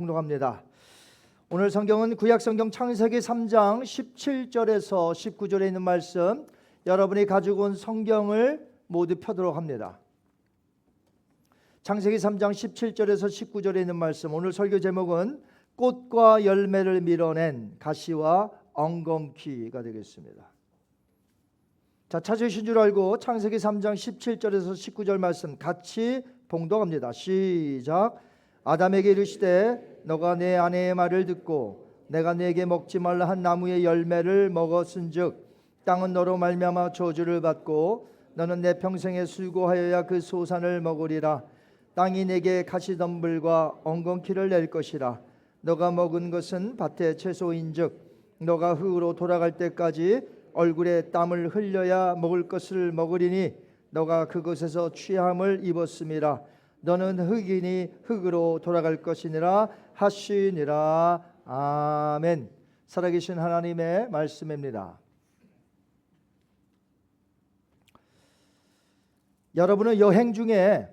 공독합니다. 오늘 성경은 구약성경 창세기 3장 17절에서 19절에 있는 말씀, 여러분이 가지고 온 성경을 모두 펴도록 합니다. 창세기 3장 17절에서 19절에 있는 말씀, 오늘 설교 제목은 꽃과 열매를 밀어낸 가시와 엉겅퀴가 되겠습니다. 자, 찾으신 줄 알고 창세기 3장 17절에서 19절 말씀 같이 봉독합니다. 시작. 아담에게 이르시되 너가 내 아내의 말을 듣고 내가 네게 먹지 말라 한 나무의 열매를 먹었은즉 땅은 너로 말미암아 저주를 받고 너는 내 평생에 수고하여야 그 소산을 먹으리라. 땅이 내게 가시덤불과 엉겅퀴를 낼 것이라. 너가 먹은 것은 밭의 채소인즉 너가 흙으로 돌아갈 때까지 얼굴에 땀을 흘려야 먹을 것을 먹으리니 너가 그것에서 취함을 입었음이라. 너는 흙이니 흙으로 돌아갈 것이니라 하시니라. 아멘. 살아계신 하나님의 말씀입니다. 여러분은 여행 중에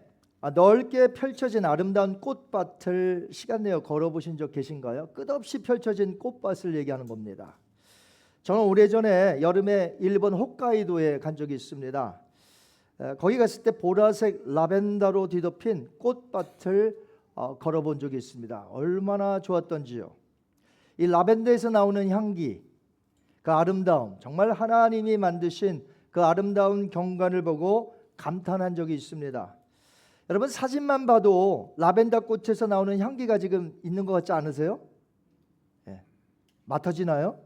넓게 펼쳐진 아름다운 꽃밭을 시간 내어 걸어보신 적 계신가요? 끝없이 펼쳐진 꽃밭을 얘기하는 겁니다. 저는 오래전에 여름에 일본 홋카이도에 간 적이 있습니다. 거기 갔을 때 보라색 라벤더로 뒤덮인 꽃밭을 걸어본 적이 있습니다. 얼마나 좋았던지요. 이 라벤더에서 나오는 향기, 그 아름다움, 정말 하나님이 만드신 그 아름다운 경관을 보고 감탄한 적이 있습니다. 여러분, 사진만 봐도 라벤더 꽃에서 나오는 향기가 지금 있는 것 같지 않으세요? 네. 맡아지나요?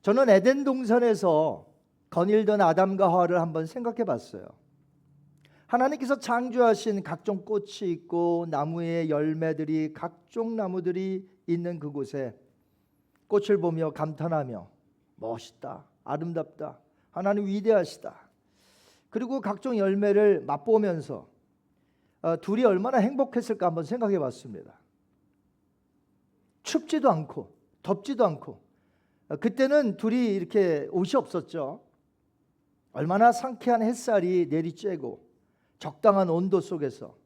저는 에덴 동산에서 거닐던 아담과 하와를 한번 생각해 봤어요. 하나님께서 창조하신 각종 꽃이 있고 나무의 열매들이, 각종 나무들이 있는 그곳에 꽃을 보며 감탄하며 멋있다, 아름답다, 하나님 위대하시다. 그리고 각종 열매를 맛보면서 둘이 얼마나 행복했을까 한번 생각해 봤습니다. 춥지도 않고 덥지도 않고, 그때는 둘이 이렇게 옷이 없었죠. 얼마나 상쾌한 햇살이 내리쬐고 적당한 온도 속에서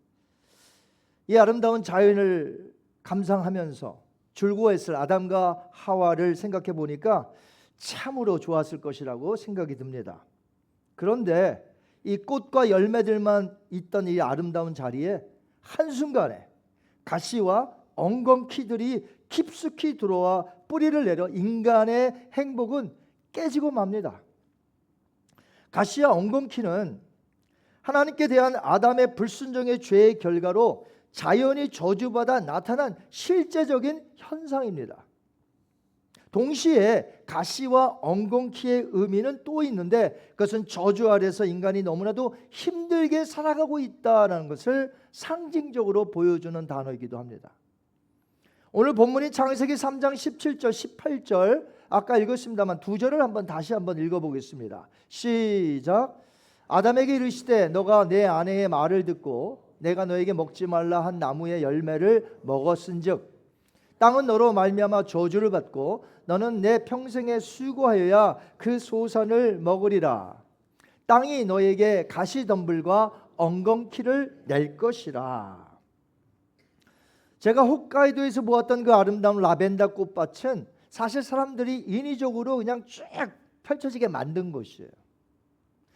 이 아름다운 자연을 감상하면서 즐거워했을 아담과 하와를 생각해 보니까 참으로 좋았을 것이라고 생각이 듭니다. 그런데 이 꽃과 열매들만 있던 이 아름다운 자리에 한순간에 가시와 엉겅퀴들이 깊숙이 들어와 뿌리를 내려 인간의 행복은 깨지고 맙니다. 가시와 엉겅퀴는 하나님께 대한 아담의 불순종의 죄의 결과로 자연이 저주받아 나타난 실제적인 현상입니다. 동시에 가시와 엉겅퀴의 의미는 또 있는데, 그것은 저주 아래서 인간이 너무나도 힘들게 살아가고 있다는 것을 상징적으로 보여주는 단어이기도 합니다. 오늘 본문이 창세기 3장 17절 18절 아까 읽었습니다만 두 절을 다시 한번 읽어보겠습니다. 시작. 아담에게 이르시되 너가 내 아내의 말을 듣고 내가 너에게 먹지 말라 한 나무의 열매를 먹었은즉 땅은 너로 말미암아 저주를 받고 너는 내 평생에 수고하여야 그 소산을 먹으리라. 땅이 너에게 가시덤불과 엉겅퀴를 낼 것이라. 제가 홋카이도에서 보았던 그 아름다운 라벤더 꽃밭은 사실 사람들이 인위적으로 그냥 쭉 펼쳐지게 만든 곳이에요.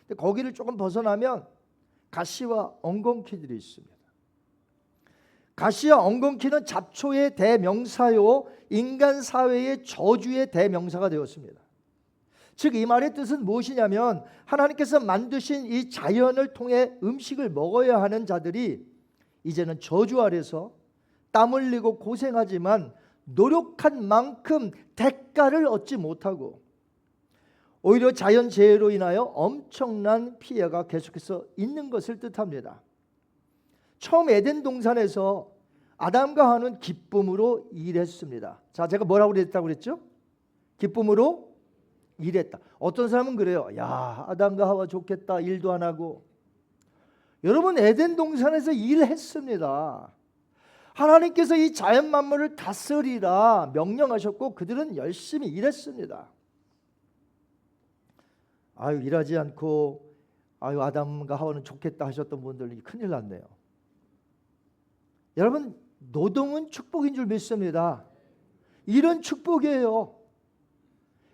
근데 거기를 조금 벗어나면 가시와 엉겅퀴들이 있습니다. 가시와 엉겅퀴는 잡초의 대명사요, 인간 사회의 저주의 대명사가 되었습니다. 즉 이 말의 뜻은 무엇이냐면, 하나님께서 만드신 이 자연을 통해 음식을 먹어야 하는 자들이 이제는 저주 아래서 땀 흘리고 고생하지만 노력한 만큼 대가를 얻지 못하고 오히려 자연재해로 인하여 엄청난 피해가 계속해서 있는 것을 뜻합니다. 처음 에덴 동산에서 아담과 하와는 기쁨으로 일했습니다. 자, 제가 뭐라고 그랬다고 그랬죠? 기쁨으로 일했다. 어떤 사람은 그래요. 야, 아담과 하와 좋겠다, 일도 안 하고. 여러분, 에덴 동산에서 일했습니다. 하나님께서 이 자연 만물을 다스리라 명령하셨고 그들은 열심히 일했습니다. 일하지 않고 아담과 하와는 좋겠다 하셨던 분들이 큰일 났네요. 여러분, 노동은 축복인 줄 믿습니다. 일은 축복이에요.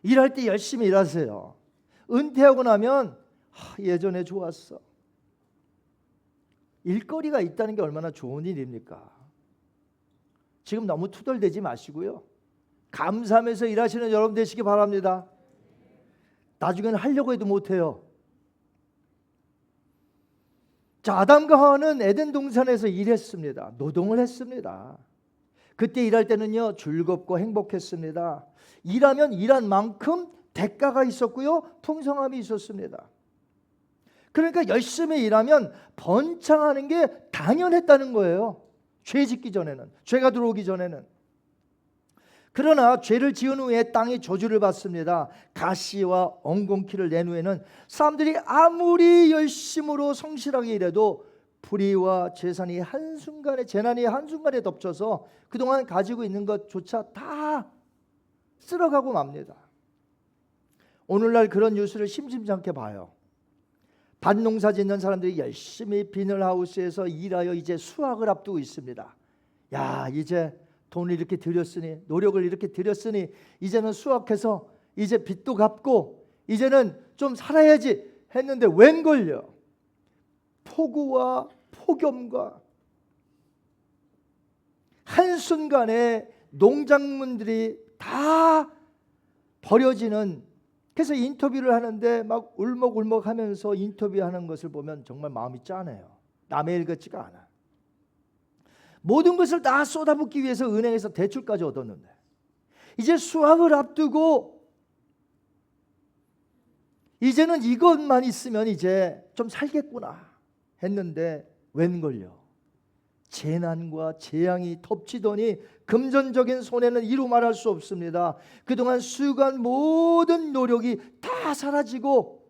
일할 때 열심히 일하세요. 은퇴하고 나면 예전에 좋았어. 일거리가 있다는 게 얼마나 좋은 일입니까? 지금 너무 투덜대지 마시고요. 감사하면서 일하시는 여러분 되시기 바랍니다. 나중에는 하려고 해도 못해요. 자, 아담과 하와는 에덴 동산에서 일했습니다. 노동을 했습니다. 그때 일할 때는요, 즐겁고 행복했습니다. 일하면 일한 만큼 대가가 있었고요, 풍성함이 있었습니다. 그러니까 열심히 일하면 번창하는 게 당연했다는 거예요. 죄 짓기 전에는, 죄가 들어오기 전에는. 그러나 죄를 지은 후에 땅이 저주를 받습니다. 가시와 엉겅퀴를 낸 후에는 사람들이 아무리 열심으로 성실하게 일해도 불의와 재난이 한순간에 덮쳐서 그동안 가지고 있는 것조차 다 쓸어가고 맙니다. 오늘날 그런 뉴스를 심심찮게 봐요. 밭농사 짓는 사람들이 열심히 비닐하우스에서 일하여 이제 수확을 앞두고 있습니다. 야, 이제 돈을 이렇게 들였으니, 노력을 이렇게 들였으니 이제는 수확해서 이제 빚도 갚고 이제는 좀 살아야지 했는데 웬걸요? 폭우와 폭염과 한순간에 농작물들이 다 버려지는, 그래서 인터뷰를 하는데 막 울먹울먹 하면서 인터뷰하는 것을 보면 정말 마음이 짠해요. 남의 일 같지가 않아. 모든 것을 다 쏟아붓기 위해서 은행에서 대출까지 얻었는데 이제 수확을 앞두고 이제는 이것만 있으면 이제 좀 살겠구나 했는데 웬걸요? 재난과 재앙이 덮치더니 금전적인 손해는 이루 말할 수 없습니다. 그동안 수고한 모든 노력이 다 사라지고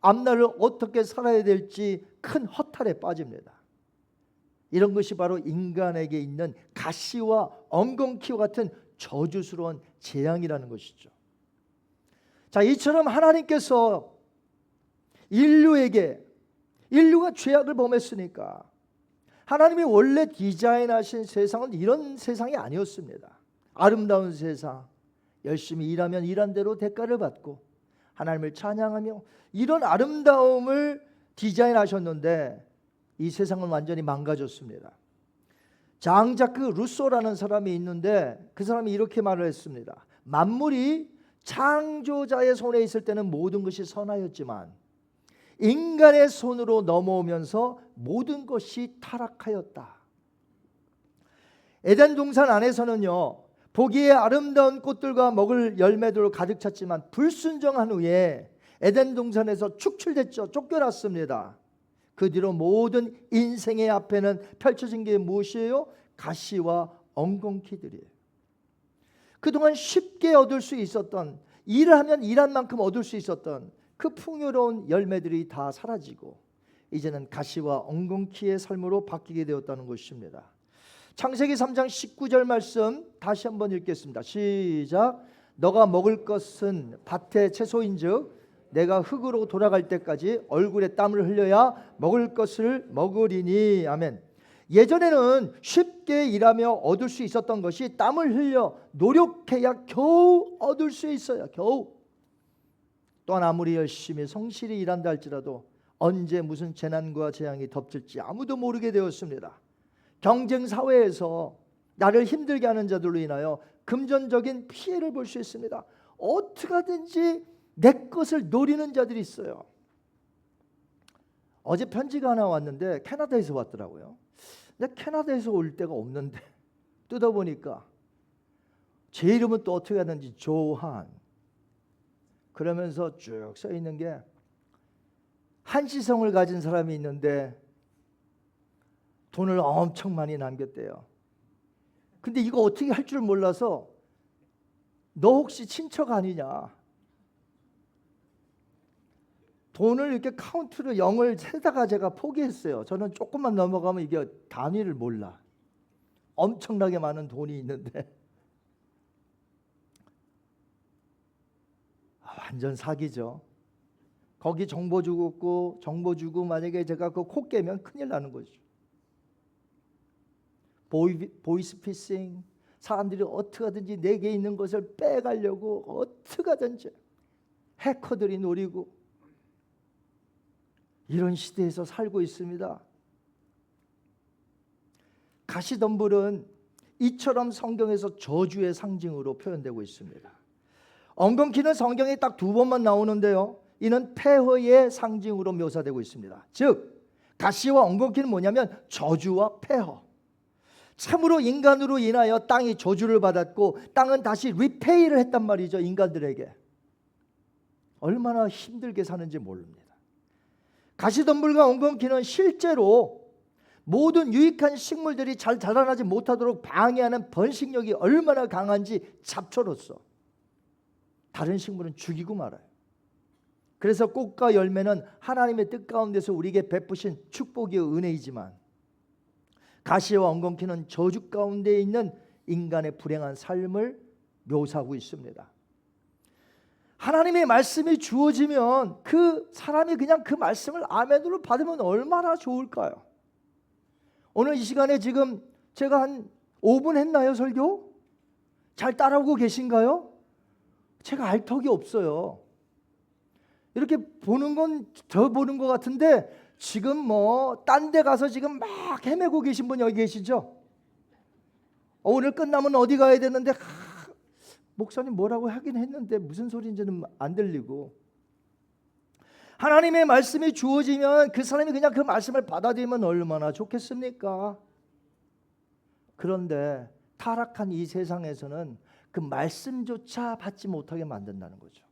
앞날을 어떻게 살아야 될지 큰 허탈에 빠집니다. 이런 것이 바로 인간에게 있는 가시와 엉겅퀴와 같은 저주스러운 재앙이라는 것이죠. 자, 이처럼 하나님께서 인류가 죄악을 범했으니까 하나님이 원래 디자인하신 세상은 이런 세상이 아니었습니다. 아름다운 세상, 열심히 일하면 일한 대로 대가를 받고 하나님을 찬양하며 이런 아름다움을 디자인하셨는데 이 세상은 완전히 망가졌습니다. 장자크 루소라는 사람이 있는데 그 사람이 이렇게 말을 했습니다. 만물이 창조자의 손에 있을 때는 모든 것이 선하였지만 인간의 손으로 넘어오면서 모든 것이 타락하였다. 에덴 동산 안에서는요, 보기에 아름다운 꽃들과 먹을 열매들로 가득 찼지만 불순종한 후에 에덴 동산에서 축출됐죠. 쫓겨났습니다. 그 뒤로 모든 인생의 앞에는 펼쳐진 게 무엇이에요? 가시와 엉겅퀴들이에요. 그동안 쉽게 얻을 수 있었던, 일을 하면 일한 만큼 얻을 수 있었던 그 풍요로운 열매들이 다 사라지고 이제는 가시와 엉겅퀴의 삶으로 바뀌게 되었다는 것입니다. 창세기 3장 19절 말씀 다시 한번 읽겠습니다. 시작. 너가 먹을 것은 밭의 채소인즉 내가 흙으로 돌아갈 때까지 얼굴에 땀을 흘려야 먹을 것을 먹으리니. 아멘. 예전에는 쉽게 일하며 얻을 수 있었던 것이 땀을 흘려 노력해야 겨우 얻을 수 있어요. 겨우. 또한 아무리 열심히 성실히 일한다 할지라도 언제 무슨 재난과 재앙이 덮칠지 아무도 모르게 되었습니다. 경쟁 사회에서 나를 힘들게 하는 자들로 인하여 금전적인 피해를 볼 수 있습니다. 어떻게 하든지 내 것을 노리는 자들이 있어요. 어제 편지가 하나 왔는데 캐나다에서 왔더라고요. 근데 캐나다에서 올 데가 없는데 뜯어보니까 제 이름은 또 어떻게 하는지 조한, 그러면서 쭉 써 있는 게 한시성을 가진 사람이 있는데 돈을 엄청 많이 남겼대요. 근데 이거 어떻게 할 줄 몰라서 너 혹시 친척 아니냐? 돈을 이렇게 카운트로 0을 세다가 제가 포기했어요. 저는 조금만 넘어가면 이게 단위를 몰라. 엄청나게 많은 돈이 있는데 완전 사기죠. 거기 정보 주고 만약에 제가 그 코 깨면 큰일 나는 거죠. 보이스피싱, 사람들이 어떻게 하든지 내게 있는 것을 빼가려고 어떻게 하든지 해커들이 노리고 이런 시대에서 살고 있습니다. 가시덤불은 이처럼 성경에서 저주의 상징으로 표현되고 있습니다. 엉겅퀴는 성경에 딱 2번만 나오는데요, 이는 폐허의 상징으로 묘사되고 있습니다. 즉 가시와 엉겅퀴는 뭐냐면 저주와 폐허. 참으로 인간으로 인하여 땅이 저주를 받았고 땅은 다시 리페이를 했단 말이죠. 인간들에게 얼마나 힘들게 사는지 모릅니다. 가시덤불과 엉겅퀴는 실제로 모든 유익한 식물들이 잘 자라나지 못하도록 방해하는 번식력이 얼마나 강한지 잡초로서 다른 식물은 죽이고 말아요. 그래서 꽃과 열매는 하나님의 뜻 가운데서 우리에게 베푸신 축복의 은혜이지만 가시와 엉겅퀴는 저주 가운데 있는 인간의 불행한 삶을 묘사하고 있습니다. 하나님의 말씀이 주어지면 그 사람이 그냥 그 말씀을 아멘으로 받으면 얼마나 좋을까요? 오늘 이 시간에 지금 제가 한 5분 했나요, 설교? 잘 따라오고 계신가요? 제가 알 턱이 없어요. 이렇게 보는 건 저 보는 것 같은데 지금 뭐 딴 데 가서 지금 막 헤매고 계신 분 여기 계시죠? 오늘 끝나면 어디 가야 되는데 목사님 뭐라고 하긴 했는데 무슨 소리인지는 안 들리고, 하나님의 말씀이 주어지면 그 사람이 그냥 그 말씀을 받아들이면 얼마나 좋겠습니까? 그런데 타락한 이 세상에서는 그 말씀조차 받지 못하게 만든다는 거죠.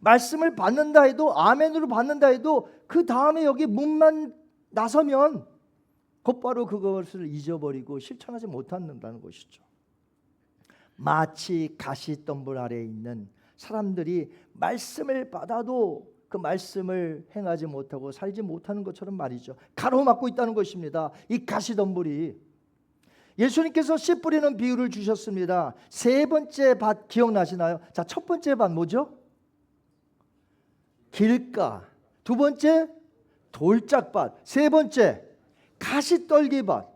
말씀을 받는다 해도, 아멘으로 받는다 해도 그 다음에 여기 문만 나서면 곧바로 그것을 잊어버리고 실천하지 못한다는 것이죠. 마치 가시덤불 아래에 있는 사람들이 말씀을 받아도 그 말씀을 행하지 못하고 살지 못하는 것처럼 말이죠. 가로막고 있다는 것입니다. 이 가시덤불이. 예수님께서 씨 뿌리는 비유를 주셨습니다. 3번째 밭 기억나시나요? 자, 첫 번째 밭 뭐죠? 길가. 2번째 돌짝밭. 3번째 가시떨기밭.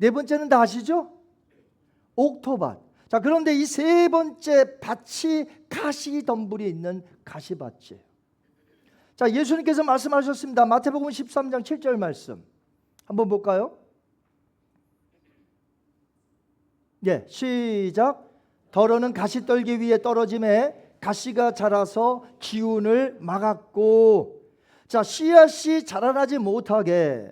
4번째는 다 아시죠? 옥토밭. 자, 그런데 이 3번째 밭이 가시덤불이 있는 가시밭이에요. 자, 예수님께서 말씀하셨습니다. 마태복음 13장 7절 말씀 한번 볼까요? 예, 시작. 더러는 가시떨기 위에 떨어짐에 가시가 자라서 기운을 막았고. 자, 씨앗이 자라나지 못하게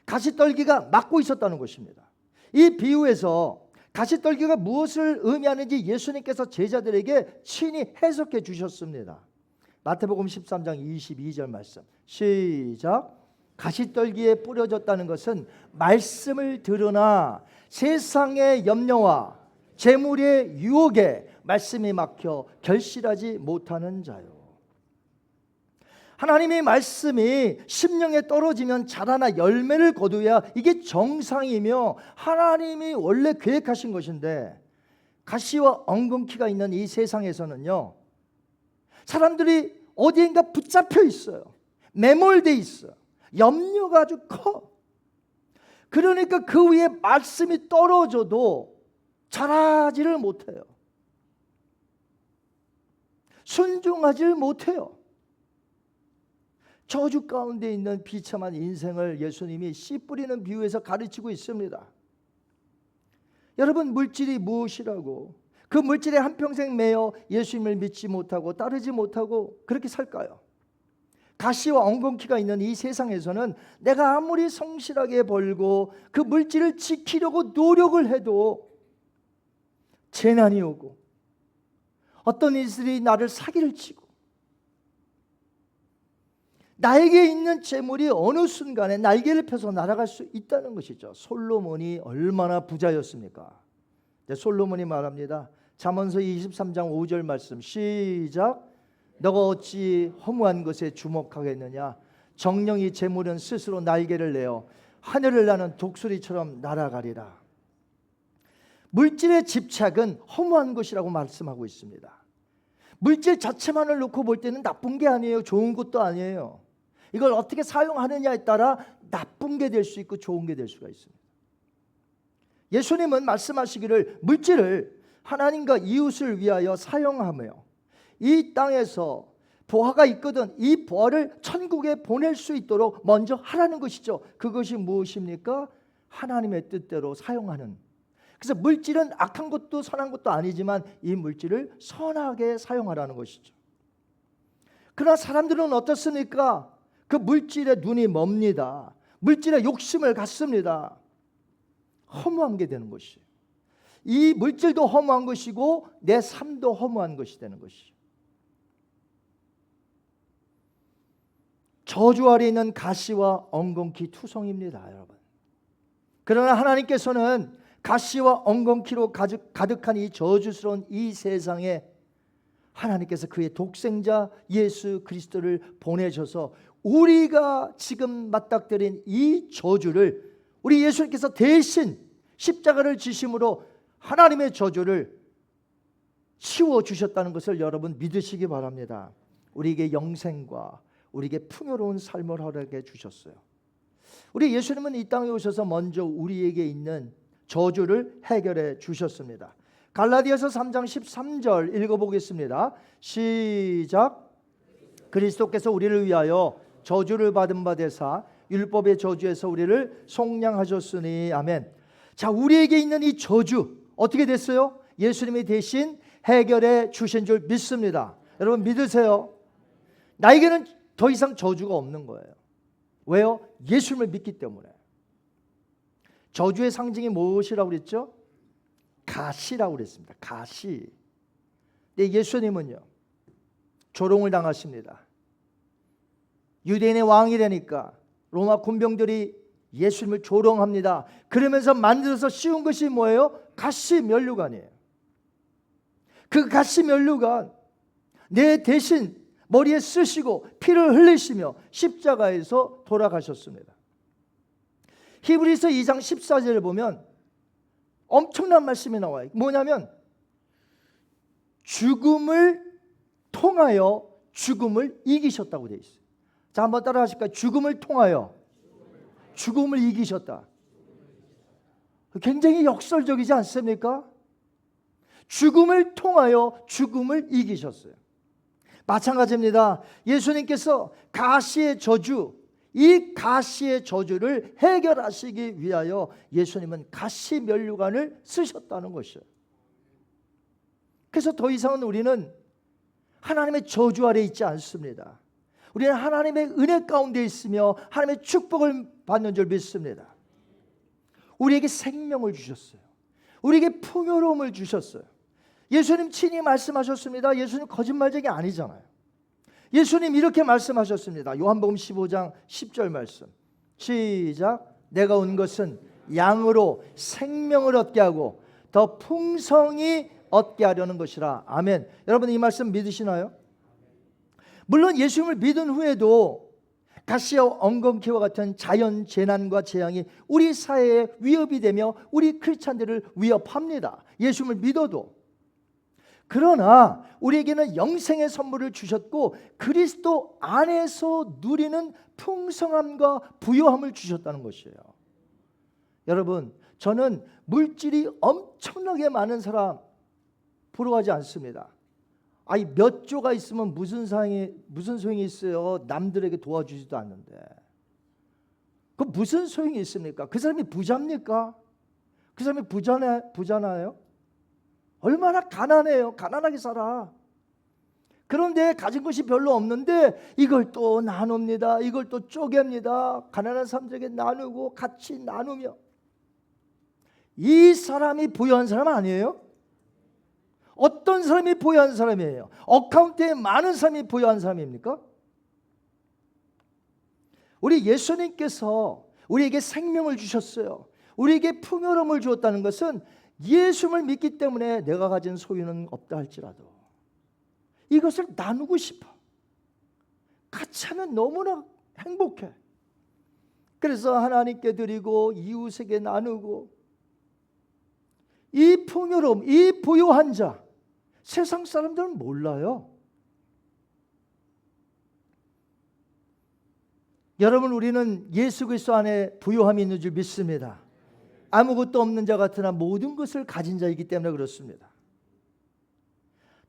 가시떨기가 막고 있었다는 것입니다. 이 비유에서 가시떨기가 무엇을 의미하는지 예수님께서 제자들에게 친히 해석해 주셨습니다. 마태복음 13장 22절 말씀 시작. 가시떨기에 뿌려졌다는 것은 말씀을 들으나 세상의 염려와 재물의 유혹에 말씀이 막혀 결실하지 못하는 자요. 하나님의 말씀이 심령에 떨어지면 자라나 열매를 거두어야 이게 정상이며 하나님이 원래 계획하신 것인데, 가시와 엉겅퀴가 있는 이 세상에서는요, 사람들이 어디인가 붙잡혀 있어요. 매몰돼 있어요. 염려가 아주 커. 그러니까 그 위에 말씀이 떨어져도 자라지를 못해요. 순종하지를 못해요. 저주 가운데 있는 비참한 인생을 예수님이 씨 뿌리는 비유에서 가르치고 있습니다. 여러분, 물질이 무엇이라고 그 물질에 한평생 매여 예수님을 믿지 못하고 따르지 못하고 그렇게 살까요? 가시와 엉겅퀴가 있는 이 세상에서는 내가 아무리 성실하게 벌고 그 물질을 지키려고 노력을 해도 재난이 오고 어떤 이들이 나를 사기를 치고 나에게 있는 재물이 어느 순간에 날개를 펴서 날아갈 수 있다는 것이죠. 솔로몬이 얼마나 부자였습니까? 솔로몬이 말합니다. 잠언서 23장 5절 말씀 시작. 너가 어찌 허무한 것에 주목하겠느냐? 정령이 재물은 스스로 날개를 내어 하늘을 나는 독수리처럼 날아가리라. 물질의 집착은 허무한 것이라고 말씀하고 있습니다. 물질 자체만을 놓고 볼 때는 나쁜 게 아니에요. 좋은 것도 아니에요. 이걸 어떻게 사용하느냐에 따라 나쁜 게 될 수 있고 좋은 게 될 수가 있습니다. 예수님은 말씀하시기를 물질을 하나님과 이웃을 위하여 사용하며 이 땅에서 보화가 있거든 이 보화를 천국에 보낼 수 있도록 먼저 하라는 것이죠. 그것이 무엇입니까? 하나님의 뜻대로 사용하는. 그래서 물질은 악한 것도 선한 것도 아니지만 이 물질을 선하게 사용하라는 것이죠. 그러나 사람들은 어떻습니까? 그 물질에 눈이 멉니다. 물질에 욕심을 갖습니다. 허무한 게 되는 것이에요. 이 물질도 허무한 것이고 내 삶도 허무한 것이 되는 것이죠. 저주 아래 있는 가시와 엉겅퀴 투성입니다, 여러분. 그러나 하나님께서는 가시와 엉겅퀴로 가득한 이 저주스러운 이 세상에 하나님께서 그의 독생자 예수 그리스도를 보내셔서 우리가 지금 맞닥뜨린 이 저주를 우리 예수님께서 대신 십자가를 지심으로 하나님의 저주를 치워주셨다는 것을 여러분 믿으시기 바랍니다. 우리에게 영생과 우리에게 풍요로운 삶을 허락해 주셨어요. 우리 예수님은 이 땅에 오셔서 먼저 우리에게 있는 저주를 해결해 주셨습니다. 갈라디아서 3장 13절 읽어보겠습니다. 시작. 그리스도께서 우리를 위하여 저주를 받은 바 되사 율법의 저주에서 우리를 속량하셨으니 아멘. 자, 우리에게 있는 이 저주 어떻게 됐어요? 예수님이 대신 해결해 주신 줄 믿습니다. 여러분 믿으세요? 나에게는 더 이상 저주가 없는 거예요. 왜요? 예수님을 믿기 때문에. 저주의 상징이 무엇이라고 그랬죠? 가시라고 그랬습니다. 가시. 근데 예수님은요 조롱을 당하십니다. 유대인의 왕이 되니까 로마 군병들이 예수님을 조롱합니다. 그러면서 만들어서 씌운 것이 뭐예요? 가시 면류관이에요. 그 가시 면류관 내 대신 머리에 쓰시고 피를 흘리시며 십자가에서 돌아가셨습니다. 히브리서 2장 14절을 보면 엄청난 말씀이 나와요. 뭐냐면 죽음을 통하여 죽음을 이기셨다고 되어 있어요. 자, 한번 따라 하실까요? 죽음을 통하여 죽음을 이기셨다. 굉장히 역설적이지 않습니까? 죽음을 통하여 죽음을 이기셨어요. 마찬가지입니다. 예수님께서 가시의 저주, 이 가시의 저주를 해결하시기 위하여 예수님은 가시 면류관을 쓰셨다는 것이에요. 그래서 더 이상은 우리는 하나님의 저주 아래 있지 않습니다. 우리는 하나님의 은혜 가운데 있으며 하나님의 축복을 받는 줄 믿습니다. 우리에게 생명을 주셨어요. 우리에게 풍요로움을 주셨어요. 예수님 친히 말씀하셨습니다. 예수님 거짓말쟁이 아니잖아요. 예수님 이렇게 말씀하셨습니다. 요한복음 15장 10절 말씀 시작. 내가 온 것은 양으로 생명을 얻게 하고 더 풍성히 얻게 하려는 것이라. 아멘. 여러분 이 말씀 믿으시나요? 물론 예수님을 믿은 후에도 가시와 엉겅퀴와 같은 자연 재난과 재앙이 우리 사회에 위협이 되며 우리 크리스찬들을 위협합니다. 예수님을 믿어도. 그러나 우리에게는 영생의 선물을 주셨고 그리스도 안에서 누리는 풍성함과 부요함을 주셨다는 것이에요. 여러분, 저는 물질이 엄청나게 많은 사람 부러워하지 않습니다. 아니 몇 조가 있으면 무슨 소용이 있어요? 남들에게 도와주지도 않는데. 그 무슨 소용이 있습니까? 그 사람이 부자입니까? 그 사람이 부자나요? 얼마나 가난해요. 가난하게 살아. 그런데 가진 것이 별로 없는데 이걸 또 나눕니다. 이걸 또 쪼갭니다. 가난한 사람들에게 나누고 같이 나누며. 이 사람이 부유한 사람 아니에요? 어떤 사람이 부유한 사람이에요? 어카운트에 많은 사람이 부유한 사람입니까? 우리 예수님께서 우리에게 생명을 주셨어요. 우리에게 풍요로움을 주었다는 것은 예수님을 믿기 때문에 내가 가진 소유는 없다 할지라도 이것을 나누고 싶어. 같이 하면 너무나 행복해. 그래서 하나님께 드리고 이웃에게 나누고 이 풍요로움, 이 부유한 자 세상 사람들은 몰라요. 여러분 우리는 예수 그리스도 안에 부유함이 있는 줄 믿습니다. 아무것도 없는 자 같으나 모든 것을 가진 자이기 때문에 그렇습니다.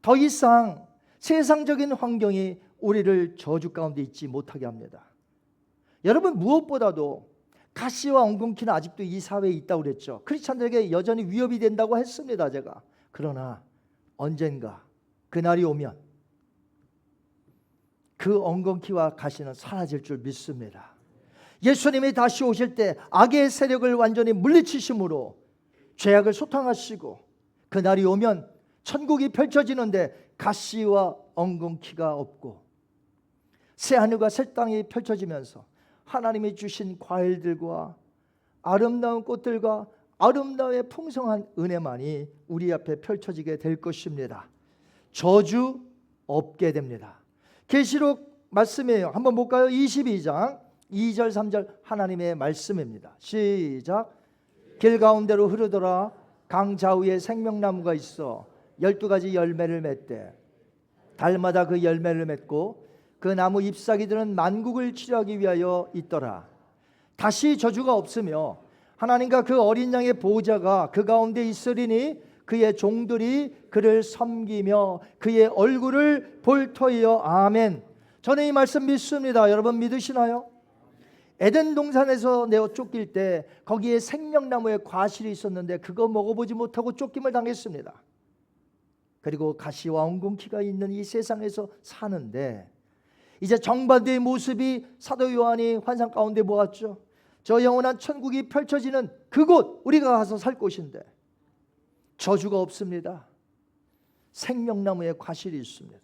더 이상 세상적인 환경이 우리를 저주 가운데 있지 못하게 합니다. 여러분, 무엇보다도 가시와 엉겅퀴는 아직도 이 사회에 있다고 그랬죠. 크리스찬들에게 여전히 위협이 된다고 했습니다, 제가. 그러나 언젠가 그날이 오면 그 엉겅퀴와 가시는 사라질 줄 믿습니다. 예수님이 다시 오실 때 악의 세력을 완전히 물리치심으로 죄악을 소탕하시고 그날이 오면 천국이 펼쳐지는데 가시와 엉겅퀴가 없고 새하늘과 새 땅이 펼쳐지면서 하나님이 주신 과일들과 아름다운 꽃들과 아름다운 풍성한 은혜만이 우리 앞에 펼쳐지게 될 것입니다. 저주 없게 됩니다. 계시록 말씀이에요. 한번 볼까요? 22장 2절 3절 하나님의 말씀입니다. 시작. 길 가운데로 흐르더라. 강 좌우에 생명나무가 있어 12가지 열매를 맺되 달마다 그 열매를 맺고 그 나무 잎사귀들은 만국을 치료하기 위하여 있더라. 다시 저주가 없으며 하나님과 그 어린 양의 보호자가 그 가운데 있으리니 그의 종들이 그를 섬기며 그의 얼굴을 볼 터이여. 아멘. 저는 이 말씀 믿습니다. 여러분 믿으시나요? 에덴 동산에서 내어 쫓길 때 거기에 생명나무에 과실이 있었는데 그거 먹어보지 못하고 쫓김을 당했습니다. 그리고 가시와 엉겅퀴가 있는 이 세상에서 사는데 이제 정반대의 모습이 사도 요한이 환상 가운데 보았죠. 저 영원한 천국이 펼쳐지는 그곳, 우리가 가서 살 곳인데 저주가 없습니다. 생명나무에 과실이 있습니다.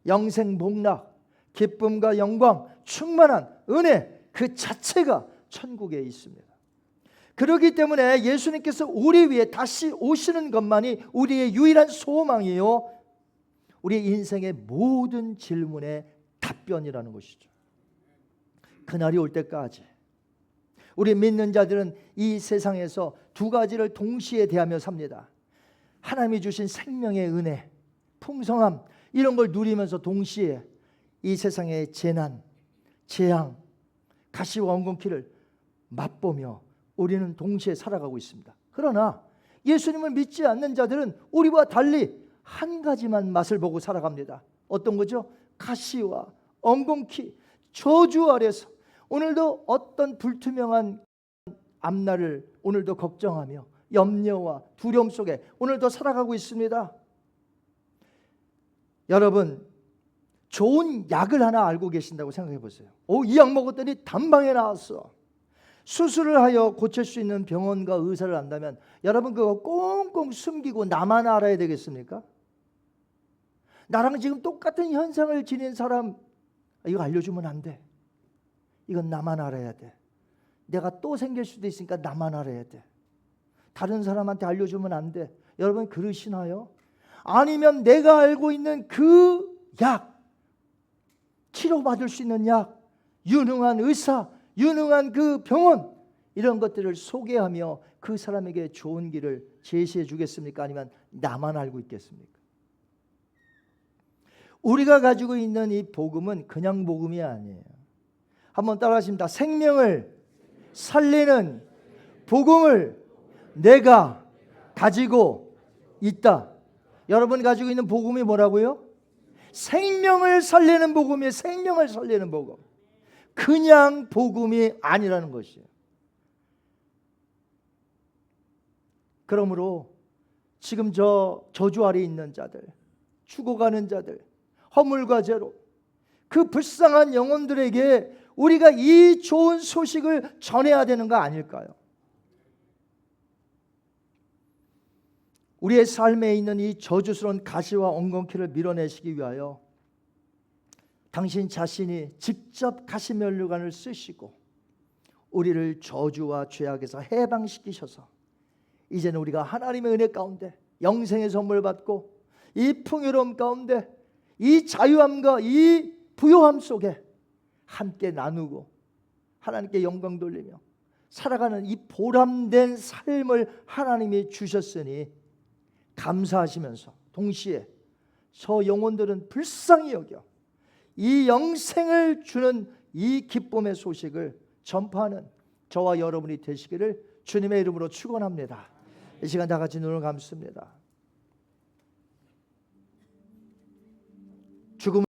영생복락, 기쁨과 영광, 충만한 은혜 그 자체가 천국에 있습니다. 그렇기 때문에 예수님께서 우리 위해 다시 오시는 것만이 우리의 유일한 소망이요, 우리 인생의 모든 질문의 답변이라는 것이죠. 그날이 올 때까지 우리 믿는 자들은 이 세상에서 두 가지를 동시에 대하며 삽니다. 하나님이 주신 생명의 은혜, 풍성함, 이런 걸 누리면서 동시에 이 세상의 재난, 재앙, 가시와 엉겅퀴를 맛보며 우리는 동시에 살아가고 있습니다. 그러나 예수님을 믿지 않는 자들은 우리와 달리 한 가지만 맛을 보고 살아갑니다. 어떤 거죠? 가시와 엉겅퀴, 저주 아래서 오늘도 어떤 불투명한 앞날을 오늘도 걱정하며 염려와 두려움 속에 오늘도 살아가고 있습니다. 여러분, 좋은 약을 하나 알고 계신다고 생각해 보세요. 이 약 먹었더니 단방에 나왔어. 수술을 하여 고칠 수 있는 병원과 의사를 안다면 여러분 그거 꽁꽁 숨기고 나만 알아야 되겠습니까? 나랑 지금 똑같은 현상을 지닌 사람 이거 알려주면 안 돼. 이건 나만 알아야 돼. 내가 또 생길 수도 있으니까 나만 알아야 돼. 다른 사람한테 알려주면 안 돼. 여러분 그러시나요? 아니면 내가 알고 있는 그 약, 치료받을 수 있는 약, 유능한 의사, 유능한 그 병원, 이런 것들을 소개하며 그 사람에게 좋은 길을 제시해 주겠습니까? 아니면 나만 알고 있겠습니까? 우리가 가지고 있는 이 복음은 그냥 복음이 아니에요. 한번 따라하십니다. 생명을 살리는 복음을 내가 가지고 있다. 여러분 가지고 있는 복음이 뭐라고요? 생명을 살리는 복음이에요. 생명을 살리는 복음. 그냥 복음이 아니라는 것이에요. 그러므로 지금 저주 아래 있는 자들, 죽어가는 자들, 허물과 죄로 그 불쌍한 영혼들에게 우리가 이 좋은 소식을 전해야 되는 거 아닐까요? 우리의 삶에 있는 이 저주스러운 가시와 엉겅퀴를 밀어내시기 위하여 당신 자신이 직접 가시면류관을 쓰시고 우리를 저주와 죄악에서 해방시키셔서 이제는 우리가 하나님의 은혜 가운데 영생의 선물 받고 이 풍요로움 가운데 이 자유함과 이 부요함 속에 함께 나누고 하나님께 영광 돌리며 살아가는 이 보람된 삶을 하나님이 주셨으니 감사하시면서 동시에 저 영혼들은 불쌍히 여겨 이 영생을 주는 이 기쁨의 소식을 전파하는 저와 여러분이 되시기를 주님의 이름으로 축원합니다. 이 시간 다 같이 눈을 감습니다.